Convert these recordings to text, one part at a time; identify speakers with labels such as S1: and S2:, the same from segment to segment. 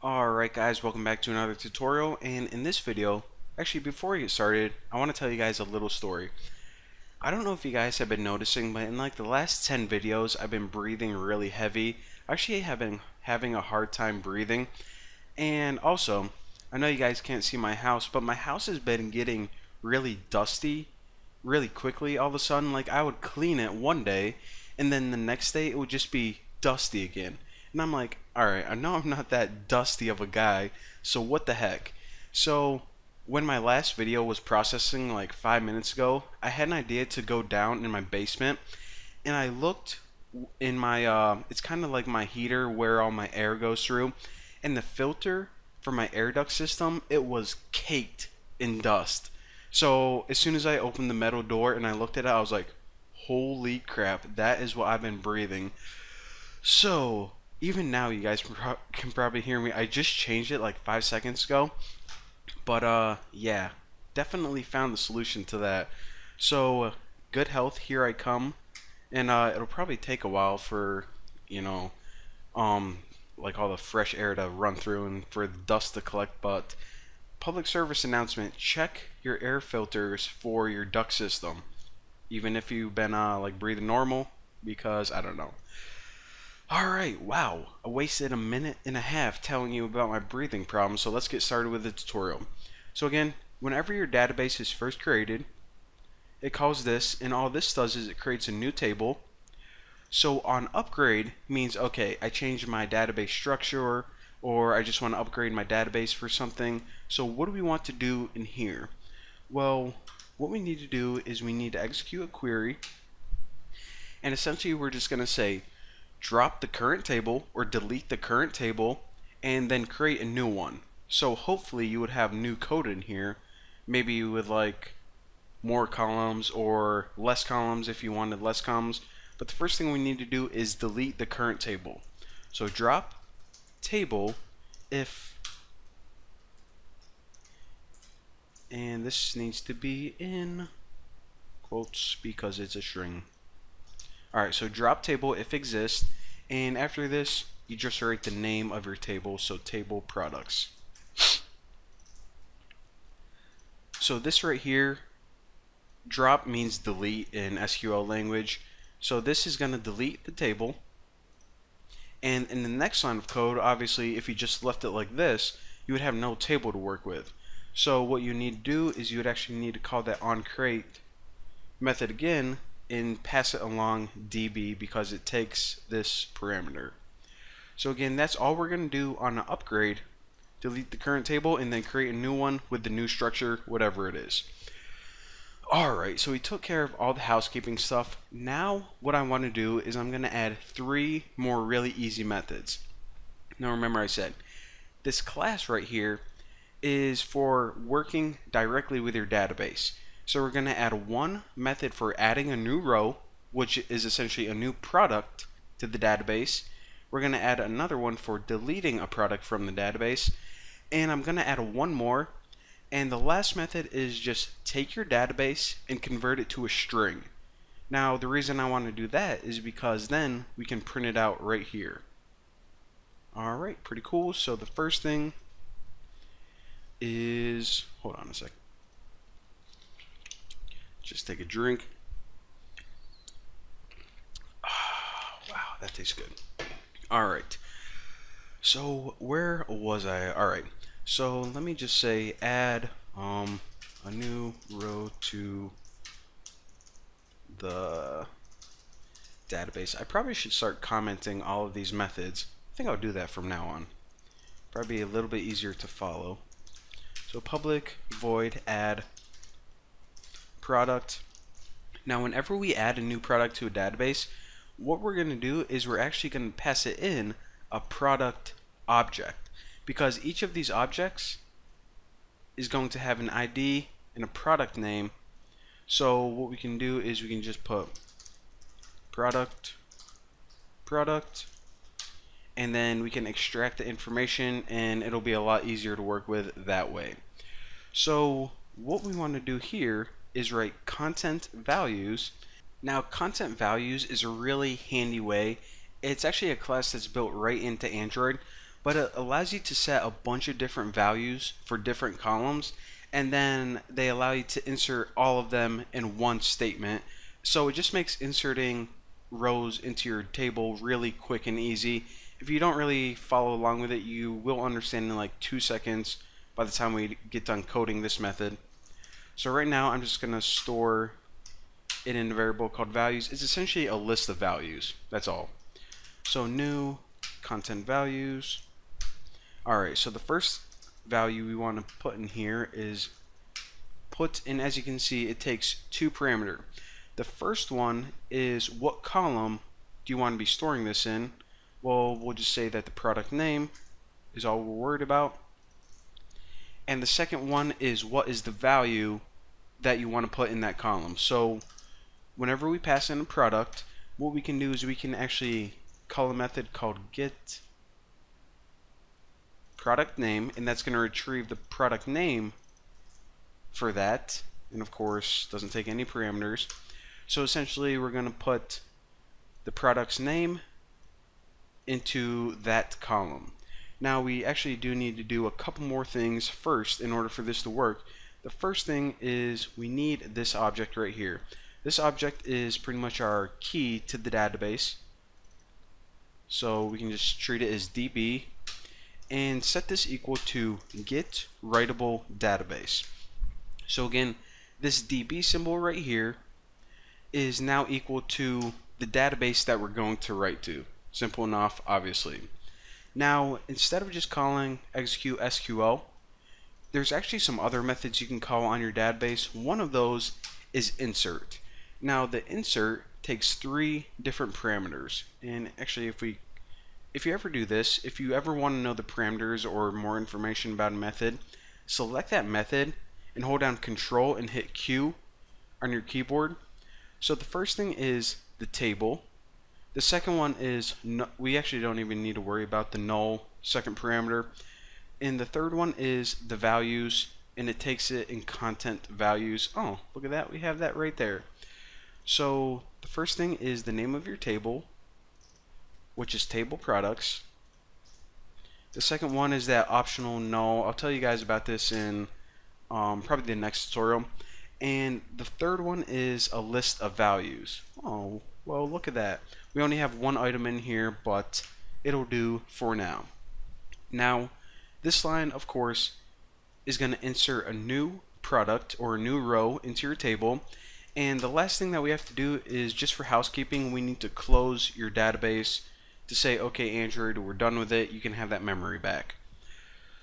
S1: Alright guys, welcome back to another tutorial, and in this video, actually before we get started, I want to tell you guys a little story. I don't know if you guys have been noticing, but in like the last 10 videos, I've been breathing really heavy. Actually having a hard time breathing. And also, I know you guys can't see my house, but my house has been getting really dusty really quickly all of a sudden. Like I would clean it one day, and then the next day it would just be dusty again. And I'm like, alright, I know I'm not that dusty of a guy, so what the heck? So, when my last video was processing like 5 minutes ago, I had an idea to go down in my basement, and I looked in my, it's kind of like my heater where all my air goes through, and the filter for my air duct system, it was caked in dust. So, as soon as I opened the metal door and I looked at it, I was like, holy crap, that is what I've been breathing. So, even now you guys can probably hear me. I just changed it like 5 seconds ago. But yeah, definitely found the solution to that. So good health, here I come. And it'll probably take a while for, you know, like all the fresh air to run through and for the dust to collect. But public service announcement, check your air filters for your duct system. Even if you've been like breathing normal, because I don't know. Alright, wow, I wasted a minute and a half telling you about my breathing problem, so let's get started with the tutorial. So again, whenever your database is first created, it calls this, and all this does is it creates a new table. So on upgrade means, okay, I changed my database structure, or I just want to upgrade my database for something. So what do we want to do in here? Well, what we need to do is we need to execute a query, and essentially we're just going to say, drop the current table or delete the current table and then create a new one. So hopefully you would have new code in here, maybe with like more columns or less columns if you wanted less columns. But the first thing we need to do is delete the current table. So drop table if, and this needs to be in quotes because it's a string. Alright, so drop table if exists, and after this, you just write the name of your table, so table products. So this right here, drop means delete in SQL language, so this is going to delete the table, and in the next line of code, obviously, if you just left it like this, you would have no table to work with. So what you need to do is you would actually need to call that onCreate method again, and pass it along DB because it takes this parameter. So again, that's all we're going to do on an upgrade. Delete the current table and then create a new one with the new structure, whatever it is. Alright, so we took care of all the housekeeping stuff. Now what I want to do is I'm going to add 3 more really easy methods. Now remember I said, this class right here is for working directly with your database. So we're going to add one method for adding a new row, which is essentially a new product to the database. We're going to add another one for deleting a product from the database. And I'm going to add one more. And the last method is just take your database and convert it to a string. Now the reason I want to do that is because then we can print it out right here. Alright, pretty cool. So the first thing is, hold on a second. Just take a drink. Oh, wow, that tastes good. Alright. So, where was I? Alright. So, let me just say add a new row to the database. I probably should start commenting all of these methods. I think I'll do that from now on. Probably a little bit easier to follow. So, public void add product. Now whenever we add a new product to a database, what we're going to do is we're actually going to pass it in a product object, because each of these objects is going to have an ID and a product name. So what we can do is we can just put product, and then we can extract the information, and it'll be a lot easier to work with that way. So what we want to do here is write content values. Now content values is a really handy way. It's actually a class that's built right into Android, but it allows you to set a bunch of different values for different columns, and then they allow you to insert all of them in one statement. So it just makes inserting rows into your table really quick and easy. If you don't really follow along with it, you will understand in like 2 seconds by the time we get done coding this method. So right now I'm just going to store it in a variable called values. It's essentially a list of values. That's all. So new content values. Alright, so the first value we want to put in here is put in, as you can see, it takes 2 parameters. The first one is what column do you want to be storing this in? Well, we'll just say that the product name is all we're worried about. And the second one is what is the value that you want to put in that column. So whenever we pass in a product, what we can do is we can actually call a method called get product name, and that's going to retrieve the product name for that, and of course doesn't take any parameters. So essentially we're going to put the product's name into that column. Now we actually do need to do a couple more things first in order for this to work. The first thing is we need this object right here. This object is pretty much our key to the database. So we can just treat it as DB and set this equal to get writable database. So again, this DB symbol right here is now equal to the database that we're going to write to. Simple enough, obviously. Now, instead of just calling execute SQL, there's actually some other methods you can call on your database. One of those is insert. Now, the insert takes 3 different parameters. And actually, if you ever do this, if you ever want to know the parameters or more information about a method, select that method and hold down Control and hit Q on your keyboard. So the first thing is the table. The second one is, we actually don't even need to worry about the null second parameter. And the third one is the values, and it takes it in content values. Oh, look at that, we have that right there. So the first thing is the name of your table, which is table products. The second one is that optional null. I'll tell you guys about this in probably the next tutorial. And the third one is a list of values. Oh, well, look at that. We only have one item in here, but it'll do for now. Now, this line, of course, is going to insert a new product or a new row into your table. And the last thing that we have to do is, just for housekeeping, we need to close your database to say, okay, Android, we're done with it. You can have that memory back.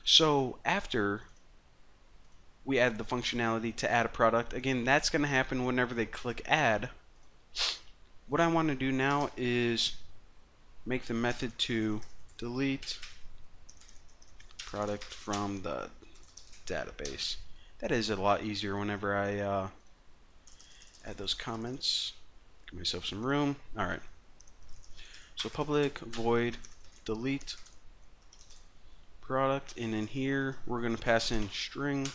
S1: So after we add the functionality to add a product, again, that's going to happen whenever they click add. What I want to do now is make the method to delete product from the database. That is a lot easier whenever I add those comments. Give myself some room. Alright. So public void delete product, and in here we're going to pass in string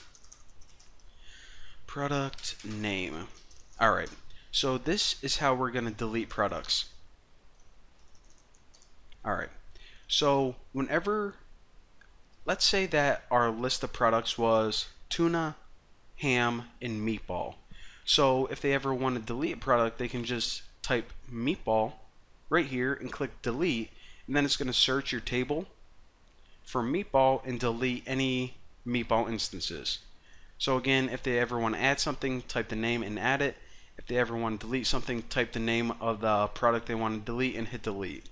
S1: product name. Alright. So this is how we're going to delete products. Alright. So whenever, let's say that our list of products was tuna, ham, and meatball. So if they ever want to delete a product, they can just type meatball right here and click delete, and then it's going to search your table for meatball and delete any meatball instances. So again, if they ever want to add something, type the name and add it. If they ever want to delete something, type the name of the product they want to delete and hit delete.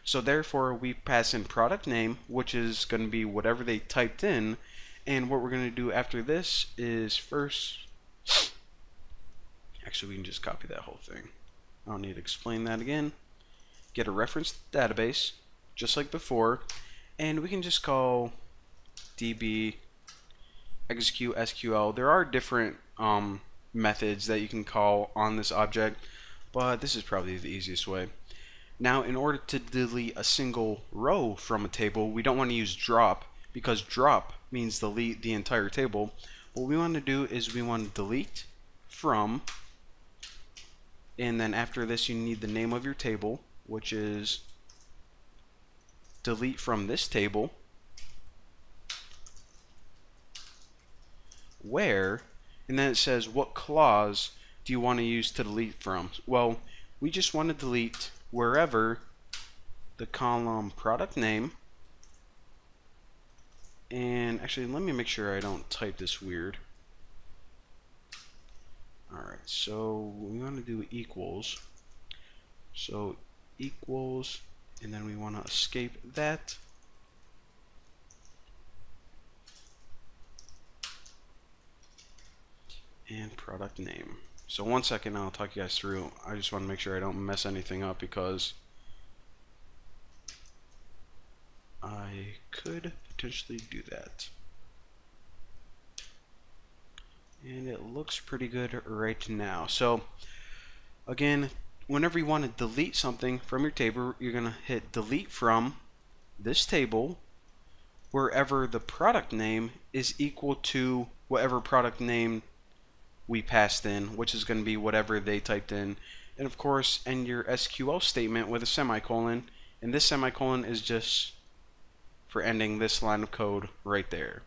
S1: So therefore, we pass in product name, which is going to be whatever they typed in. And what we're going to do after this is first, actually we can just copy that whole thing. I don't need to explain that again. Get a reference database, just like before, and we can just call DB execute SQL. There are different methods that you can call on this object, but this is probably the easiest way. Now, in order to delete a single row from a table, we don't want to use drop, because drop means delete the entire table. What we want to do is we want to delete from, and then after this you need the name of your table, which is delete from this table, where, and then it says what clause do you want to use to delete from. Well, we just want to delete wherever the column product name, and actually let me make sure I don't type this weird. Alright, so we want to do equals. So equals, and then we want to escape that. And product name. So 1 second, I'll talk you guys through. I just want to make sure I don't mess anything up because I could potentially do that. And it looks pretty good right now. So again, whenever you want to delete something from your table, you're going to hit delete from this table wherever the product name is equal to whatever product name we passed in, which is going to be whatever they typed in. And of course, end your SQL statement with a semicolon, and this semicolon is just for ending this line of code right there.